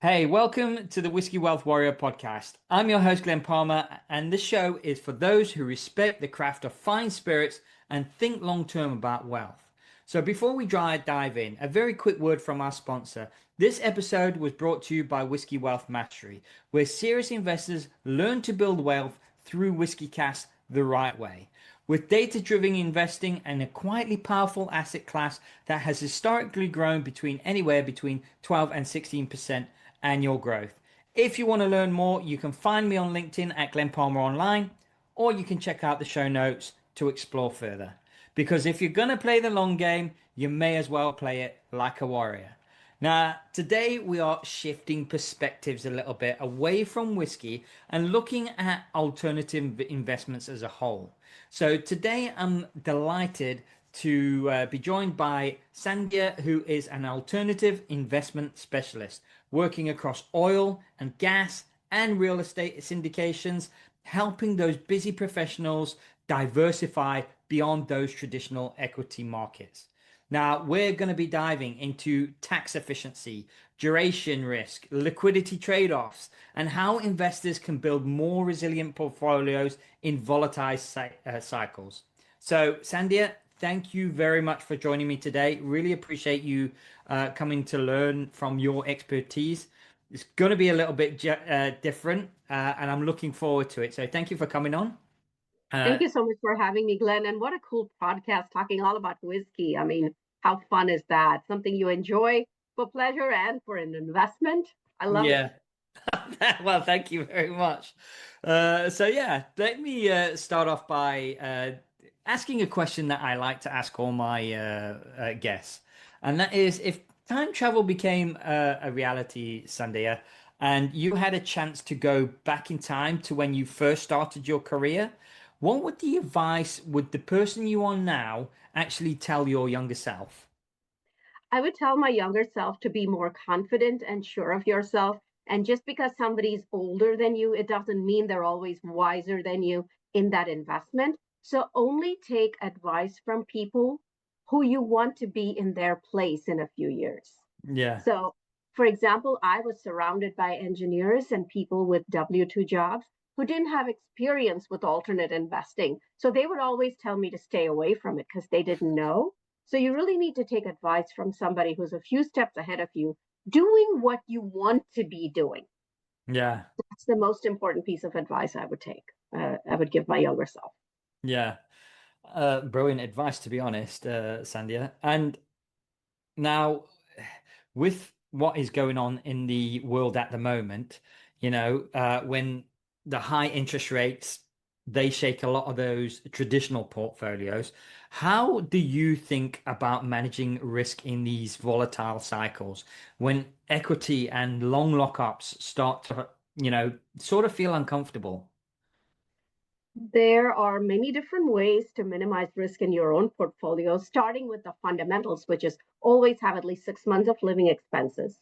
Hey, welcome to the Whiskey Wealth Warrior podcast. I'm your host, Glen Palmer, and this show is for those who respect the craft of fine spirits and think long term about wealth. So, before we dive in, a very quick word from our sponsor. This episode was brought to you by Whiskey Wealth Mastery, where serious investors learn to build wealth through whiskey cast the right way. With data-driven investing and a quietly powerful asset class that has historically grown anywhere between 12 and 16% annual growth. If you want to learn more, you can find me on LinkedIn at Glen Palmer Online, or you can check out the show notes to explore further. Because if you're going to play the long game, you may as well play it like a warrior. Now, today we are shifting perspectives a little bit away from whiskey and looking at alternative investments as a whole. So today I'm delighted to be joined by Sandhya, who is an alternative investment specialist working across oil and gas and real estate syndications, helping those busy professionals diversify beyond those traditional equity markets. Now, we're going to be diving into tax efficiency, duration risk, liquidity trade-offs, and how investors can build more resilient portfolios in volatile cycles. So, Sandhya, thank you very much for joining me today. Really appreciate you coming to learn from your expertise. It's going to be a little bit different, and I'm looking forward to it. So, thank you for coming on. Thank you so much for having me, Glenn. And what a cool podcast talking all about whiskey. I mean, how fun is that? Something you enjoy for pleasure and for an investment. I love it. Yeah. Well, thank you very much. So let me start off by asking a question that I like to ask all my guests, and that is, if time travel became a reality, Sandhya, and you had a chance to go back in time to when you first started your career, what would the advice would the person you are now actually tell your younger self? I would tell my younger self to be more confident and sure of yourself. And just because somebody's older than you, it doesn't mean they're always wiser than you in that investment. So only take advice from people who you want to be in their place in a few years. Yeah. So, for example, I was surrounded by engineers and people with W 2 jobs who didn't have experience with alternate investing. So they would always tell me to stay away from it because they didn't know. So you really need to take advice from somebody who's a few steps ahead of you, doing what you want to be doing. Yeah. That's the most important piece of advice I would take. I would give my younger self. Yeah. Brilliant advice, to be honest, Sandhya. And now, with what is going on in the world at the moment, when the high interest rates, they shake a lot of those traditional portfolios. How do you think about managing risk in these volatile cycles when equity and long lockups start to, sort of feel uncomfortable? There are many different ways to minimize risk in your own portfolio, starting with the fundamentals, which is always have at least 6 months of living expenses,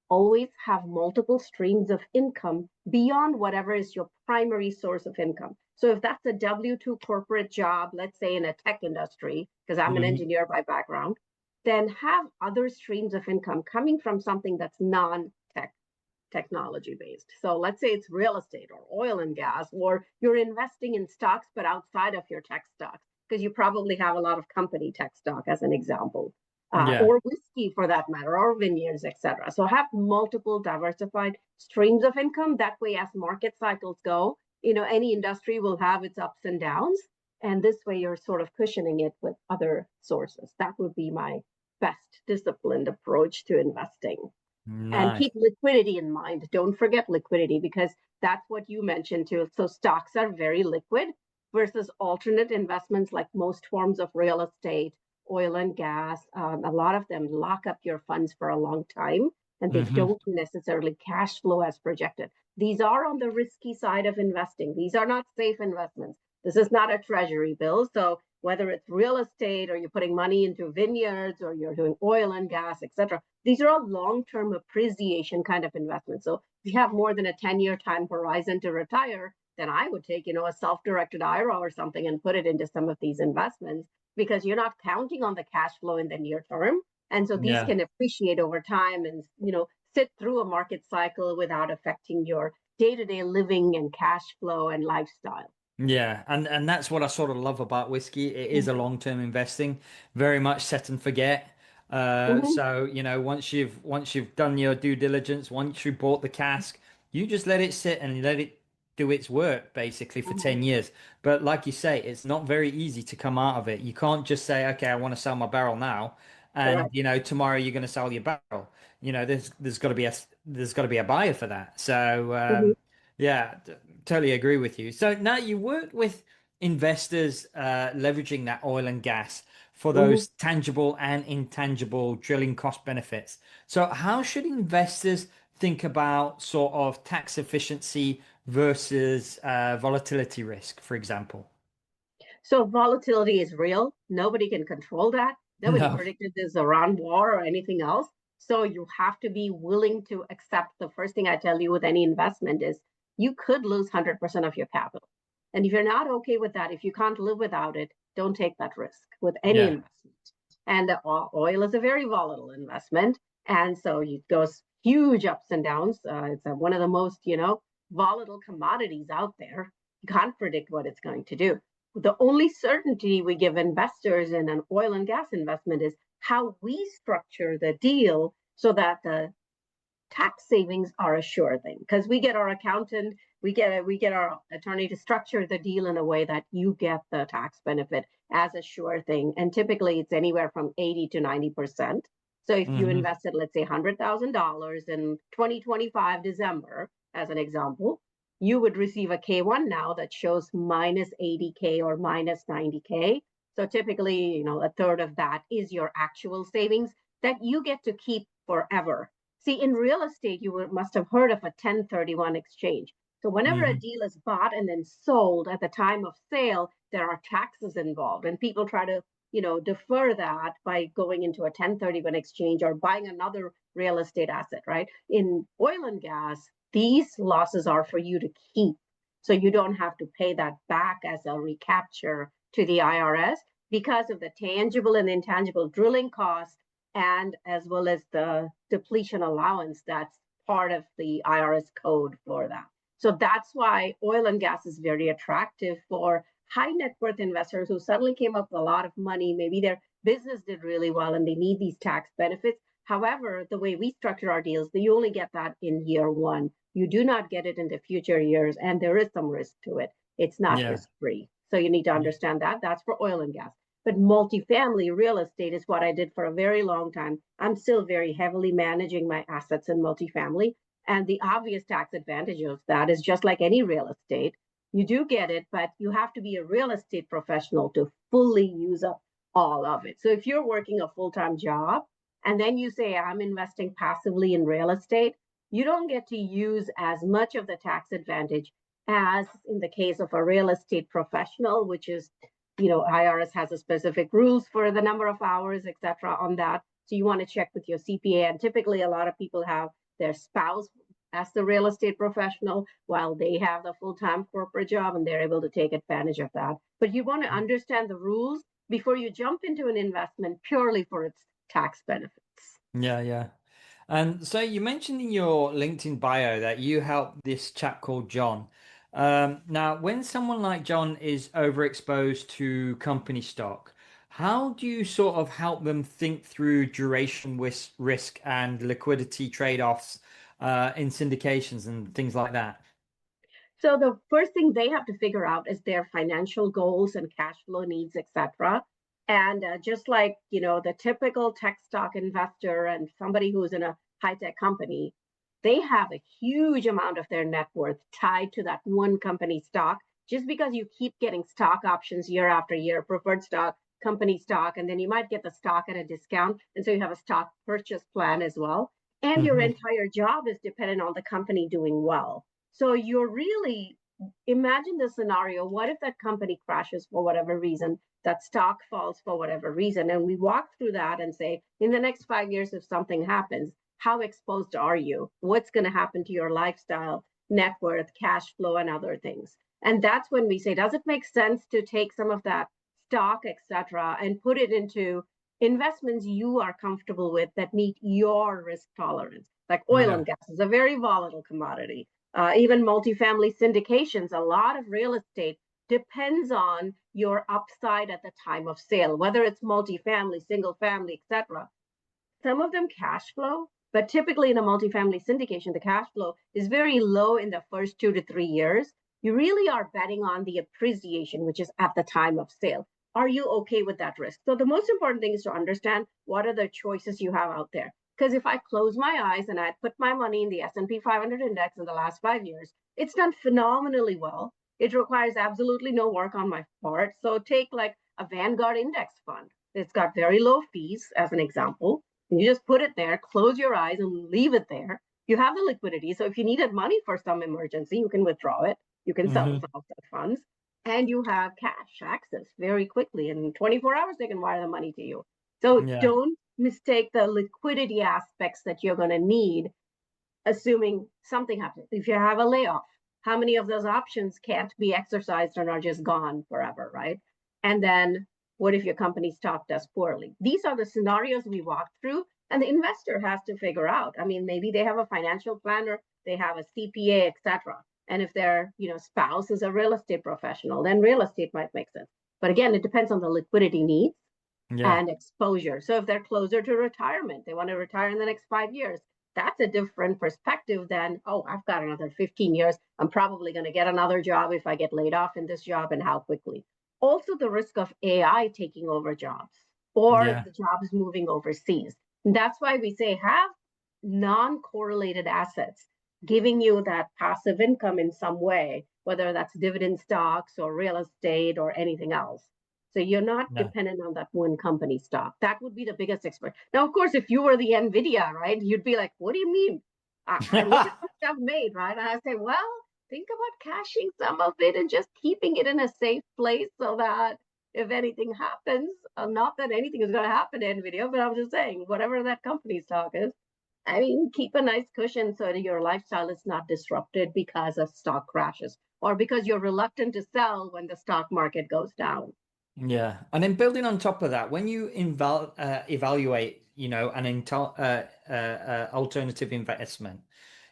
always have multiple streams of income beyond whatever is your primary source of income. So if that's a W 2 corporate job, let's say in a tech industry, because I'm an Mhm. engineer by background, then have other streams of income coming from something that's non tech technology based. So let's say it's real estate or oil and gas, or you're investing in stocks, but outside of your tech stocks, because you probably have a lot of company tech stock as an example, Yeah. or whiskey for that matter, or vineyards, etc. So have multiple diversified streams of income. That way, as market cycles go, any industry will have its ups and downs. And this way, you're sort of cushioning it with other sources. That would be my best disciplined approach to investing, and Nice. keep liquidity in mind. Don't forget liquidity because that's what you mentioned too. So stocks are very liquid versus alternate investments like most forms of real estate, oil and gas. A lot of them lock up your funds for a long time and they Hmm. don't necessarily cash flow as projected. These are on the risky side of investing. These are not safe investments. This is not a treasury bill. So whether it's real estate or you're putting money into vineyards or you're doing oil and gas, etc., these are all long-term appreciation kind of investments. So if you have more than a 10-year time horizon to retire, then I would take, a self-directed IRA or something and put it into some of these investments because you're not counting on the cash flow in the near term. And so these Yeah. can appreciate over time and, sit through a market cycle without affecting your day-to-day living and cash flow and lifestyle. Yeah, and that's what I sort of love about whiskey. It is a long-term investing, very much set and forget. Mm-hmm. So once you've done your due diligence, once you bought the cask, you just let it sit and let it do its work basically for Mm-hmm. 10 years. But like you say, it's not very easy to come out of it. You can't just say, okay, I want to sell my barrel now, and Correct. tomorrow you're going to sell your barrel. There's got to be a buyer for that. So Mm-hmm. yeah, totally agree with you. So now you work with investors leveraging that oil and gas for Mm-hmm. those tangible and intangible drilling cost benefits. So how should investors think about sort of tax efficiency versus volatility risk, for example? So volatility is real. Nobody can control that. Nobody No. predicted this Iran war or anything else. So you have to be willing to accept. The first thing I tell you with any investment is you could lose 100% of your capital. And if you're not okay with that, if you can't live without it, don't take that risk with any Yeah. investment. And oil is a very volatile investment. And so it goes huge ups and downs. It's one of the most, volatile commodities out there. You can't predict what it's going to do. The only certainty we give investors in an oil and gas investment is how we structure the deal so that the tax savings are a sure thing, because we get our accountant, we get our attorney to structure the deal in a way that you get the tax benefit as a sure thing, and typically it's anywhere from 80 to 90%. So if you Hmm. invested, let's say, $100,000 in 2025 December as an example, you would receive a K1 now that shows minus 80K or minus 90K. So typically, a third of that is your actual savings that you get to keep forever. See, in real estate, you must have heard of a 1031 exchange. So whenever a Hmm. deal is bought and then sold at the time of sale, there are taxes involved, and people try to, defer that by going into a 1031 exchange or buying another real estate asset, right? In oil and gas, these losses are for you to keep. So you don't have to pay that back as a recapture to the IRS because of the tangible and intangible drilling costs, and as well as the depletion allowance that's part of the IRS code for that. So that's why oil and gas is very attractive for high net worth investors who suddenly came up with a lot of money. Maybe their business did really well and they need these tax benefits. However, the way we structure our deals, you only get that in year one. You do not get it in the future years, and there is some risk to it. It's not Yeah. risk free. So you need to understand that. That's for oil and gas. But multifamily real estate is what I did for a very long time. I'm still very heavily managing my assets in multifamily. And the obvious tax advantage of that is just like any real estate, you do get it, but you have to be a real estate professional to fully use up all of it. So if you're working a full time job and then you say, I'm investing passively in real estate, you don't get to use as much of the tax advantage as in the case of a real estate professional, which is, IRS has a specific rules for the number of hours, etc. on that. So you want to check with your CPA. And typically a lot of people have their spouse as the real estate professional while they have the full-time corporate job, and they're able to take advantage of that. But you want to understand the rules before you jump into an investment purely for its tax benefits. Yeah, yeah. And so you mentioned in your LinkedIn bio that you helped this chap called John. Now, when someone like John is overexposed to company stock, how do you sort of help them think through duration risk and liquidity trade-offs in syndications and things like that? So the first thing they have to figure out is their financial goals and cash flow needs, etc. And just like the typical tech stock investor and somebody who's in a high tech company, they have a huge amount of their net worth tied to that one company stock. Just because you keep getting stock options year after year, preferred stock, company stock, and then you might get the stock at a discount, and so you have a stock purchase plan as well. And your Hmm. entire job is dependent on the company doing well. So you're really, imagine the scenario. What if that company crashes for whatever reason, that stock falls for whatever reason? And we walk through that and say, in the next 5 years, if something happens, how exposed are you? What's going to happen to your lifestyle, net worth, cash flow, and other things? And that's when we say, does it make sense to take some of that stock, etc., and put it into investments you are comfortable with that meet your risk tolerance. Like oil Yeah. and gas is a very volatile commodity. Even multifamily syndications, a lot of real estate depends on your upside at the time of sale, whether it's multifamily, single family, etc. Some of them cash flow, but typically in a multifamily syndication, the cash flow is very low in the first 2 to 3 years. You really are betting on the appreciation, which is at the time of sale. Are you okay with that risk? So the most important thing is to understand what are the choices you have out there. Because if I close my eyes and I put my money in the S&P 500 index in the last 5 years, it's done phenomenally well. It requires absolutely no work on my part. So take like a Vanguard index fund. It's got very low fees, as an example. You just put it there, close your eyes, and leave it there. You have the liquidity. So if you needed money for some emergency, you can withdraw it. You can sell Hmm. some of that funds, and you have cash access very quickly. In 24 hours, they can wire the money to you. So Yeah. don't mistake the liquidity aspects that you're going to need, assuming something happens. If you have a layoff, how many of those options can't be exercised and are just gone forever, right? And then what if your company stock does poorly? These are the scenarios we walk through, and the investor has to figure out. I mean, maybe they have a financial planner, they have a CPA, etc. And if their spouse is a real estate professional, then real estate might make sense. But again, it depends on the liquidity needs Yeah. and exposure. So if they're closer to retirement, they want to retire in the next 5 years, that's a different perspective than, oh, I've got another 15 years. I'm probably going to get another job if I get laid off in this job, and how quickly. Also, the risk of AI taking over jobs or Yeah. the jobs moving overseas. And that's why we say have non-correlated assets, giving you that passive income in some way, whether that's dividend stocks or real estate or anything else. So you're not Yeah. dependent on that one company stock. That would be the biggest expert. Now, of course, if you were the Nvidia, right, you'd be like, what do you mean? I look at what I've made, right? And I say, well, think about cashing some of it and just keeping it in a safe place so that if anything happens, not that anything is going to happen to Nvidia, but I'm just saying, whatever that company stock is, I mean, keep a nice cushion so that your lifestyle is not disrupted because of stock crashes or because you're reluctant to sell when the stock market goes down. Yeah. And then building on top of that, when you evaluate, an alternative investment,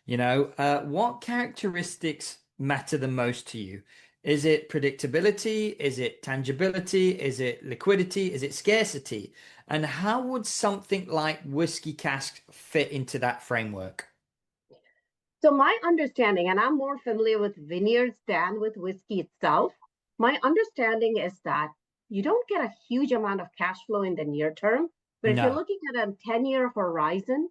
what characteristics matter the most to you? Is it predictability? Is it tangibility? Is it liquidity? Is it scarcity? And how would something like whiskey cask fit into that framework? So my understanding, and I'm more familiar with vineyards than with whiskey itself, my understanding is that you don't get a huge amount of cash flow in the near term, but if you're No. looking at a 10-year horizon,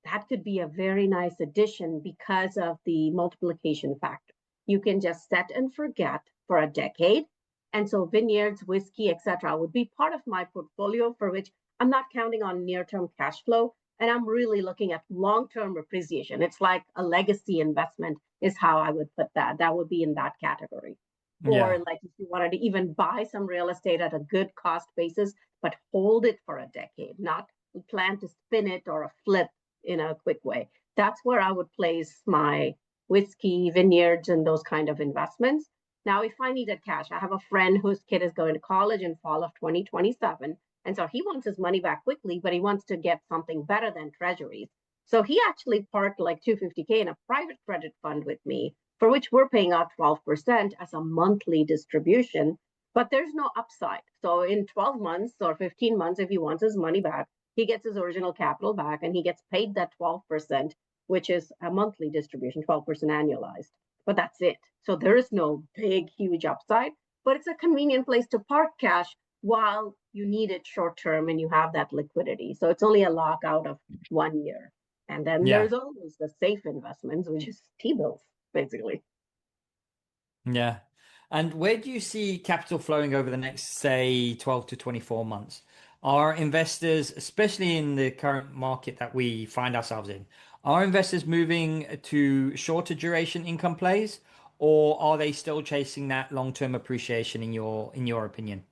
that could be a very nice addition because of the multiplication factor. You can just set and forget for a decade. And so vineyards, whiskey, etc., would be part of my portfolio for which I'm not counting on near-term cash flow. And I'm really looking at long-term appreciation. It's like a legacy investment is how I would put that. That would be in that category. Or Yeah. like if you wanted to even buy some real estate at a good cost basis, but hold it for a decade, not plan to spin it or a flip in a quick way. That's where I would place my whiskey, vineyards, and those kind of investments. Now, if I needed cash, I have a friend whose kid is going to college in fall of 2027. And so he wants his money back quickly, but he wants to get something better than treasuries. So he actually parked like 250K in a private credit fund with me, for which we're paying out 12% as a monthly distribution. But there's no upside. So in 12 months or 15 months, if he wants his money back, he gets his original capital back and he gets paid that 12%, which is a monthly distribution, 12% annualized. But that's it. So there is no big, huge upside, but it's a convenient place to park cash while you need it short term and you have that liquidity. So it's only a lockout of 1 year. And then Yeah. there's always the safe investments, which is T-bills, basically. Yeah. And where do you see capital flowing over the next, say, 12 to 24 months? Are investors, especially in the current market that we find ourselves in, are investors moving to shorter duration income plays, or are they still chasing that long-term appreciation in your opinion?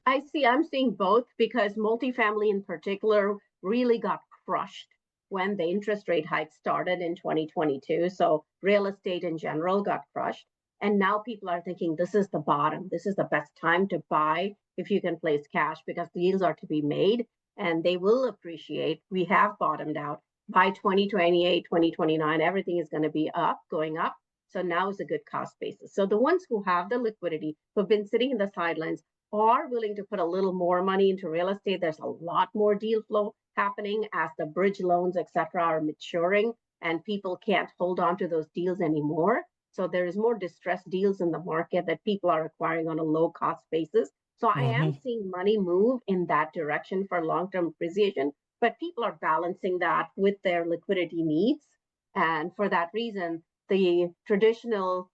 I'm seeing both because multifamily in particular really got crushed when the interest rate hike started in 2022. So real estate in general got crushed. And now people are thinking this is the bottom. This is the best time to buy if you can place cash because deals are to be made and they will appreciate. We have bottomed out. By 2028, 2029, everything is going to be up, going up. So now is a good cost basis. So the ones who have the liquidity, who've been sitting in the sidelines, are willing to put a little more money into real estate. There's a lot more deal flow happening as the bridge loans, et cetera, are maturing and people can't hold on to those deals anymore. So there is more distressed deals in the market that people are acquiring on a low cost basis. So I am Hmm. seeing money move in that direction for long-term appreciation, but people are balancing that with their liquidity needs. And for that reason, the traditional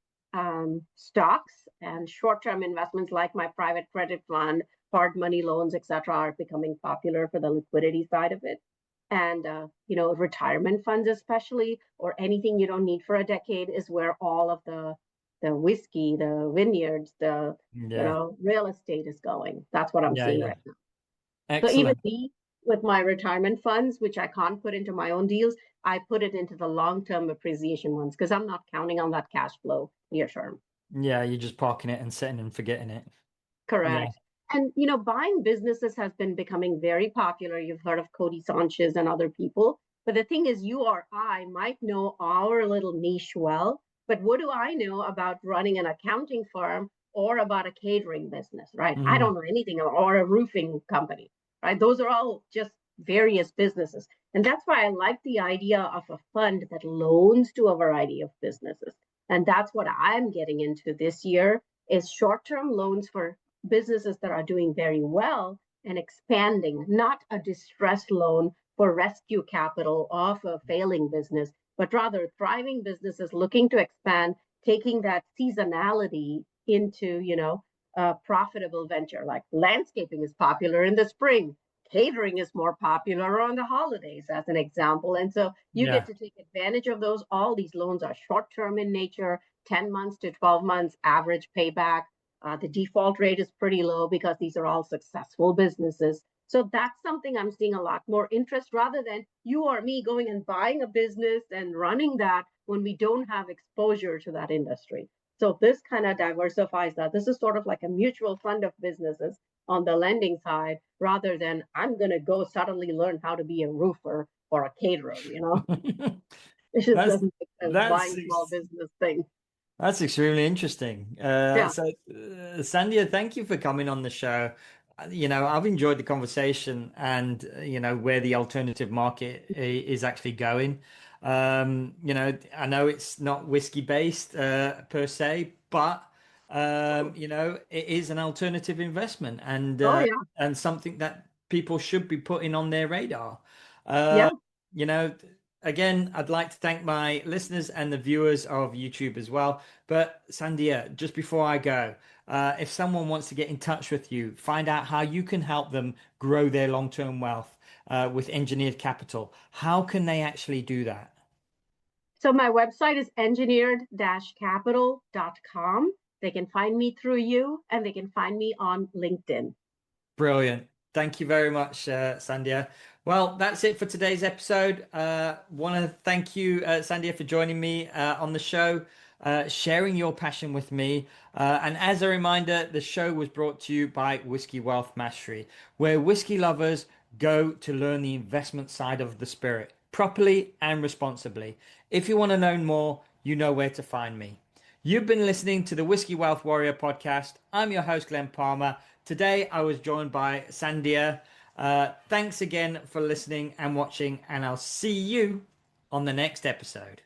stocks and short-term investments like my private credit fund, hard money loans, etc., are becoming popular for the liquidity side of it. And retirement funds, especially, or anything you don't need for a decade, is where all of the whiskey, the vineyards, the Yeah. real estate is going. That's what I'm Yeah. seeing Yeah. right now. So even Excellent. me, with my retirement funds, which I can't put into my own deals, I put it into the long-term appreciation ones because I'm not counting on that cash flow near term. Yeah. You're just parking it and setting and forgetting it. Yeah. Correct. And buying businesses has been becoming very popular. You've heard of Cody Sanchez and other people. But the thing is, you or I might know our little niche well, but what do I know about running an accounting firm or about a catering business, right? I Hmm. don't know anything, or a roofing company, right? Those are all just various businesses. And that's why I like the idea of a fund that loans to a variety of businesses. And that's what I'm getting into this year is short-term loans for businesses that are doing very well and expanding, not a distressed loan for rescue capital of a failing business, but rather thriving businesses looking to expand, taking that seasonality into, a profitable venture. Like landscaping is popular in the spring. Catering is more popular on the holidays, as an example. And so you get Yeah. to take advantage of those. All these loans are short term in nature, 10 months to 12 months average payback. The default rate is pretty low because these are all successful businesses. So that's something I'm seeing a lot more interest rather than you or me going and buying a business and running that when we don't have exposure to that industry. So this kind of diversifies that. This is sort of like a mutual fund of businesses on the lending side rather than I'm going to go suddenly learn how to be a roofer or a caterer. It just That's doesn't make sense that's buying small business thing. that's extremely interesting. Yeah. Sandhya, thank you for coming on the show. I've enjoyed the conversation and, where the alternative market is actually going. I know it's not whiskey based per se, but, it is an alternative investment Oh, yeah. and something that people should be putting on their radar. Uh, Yeah. you know, Again, I'd like to thank my listeners and the viewers of YouTube as well. But Sandhya, just before I go, if someone wants to get in touch with you, find out how you can help them grow their long-term wealth with engineered capital, how can they actually do that? So my website is engineered-capital.com. They can find me through you and they can find me on LinkedIn. Brilliant. Thank you very much, Sandhya. Well, that's it for today's episode. Want to thank you, Sandhya, for joining me on the show, sharing your passion with me. And as a reminder, the show was brought to you by Whiskey Wealth Mastery, where whiskey lovers go to learn the investment side of the spirit properly and responsibly. If you want to know more, you know where to find me. You've been listening to the Whiskey Wealth Warrior podcast. I'm your host, Glen Palmer. Today, I was joined by Sandhya. Thanks again for listening and watching, and I'll see you on the next episode.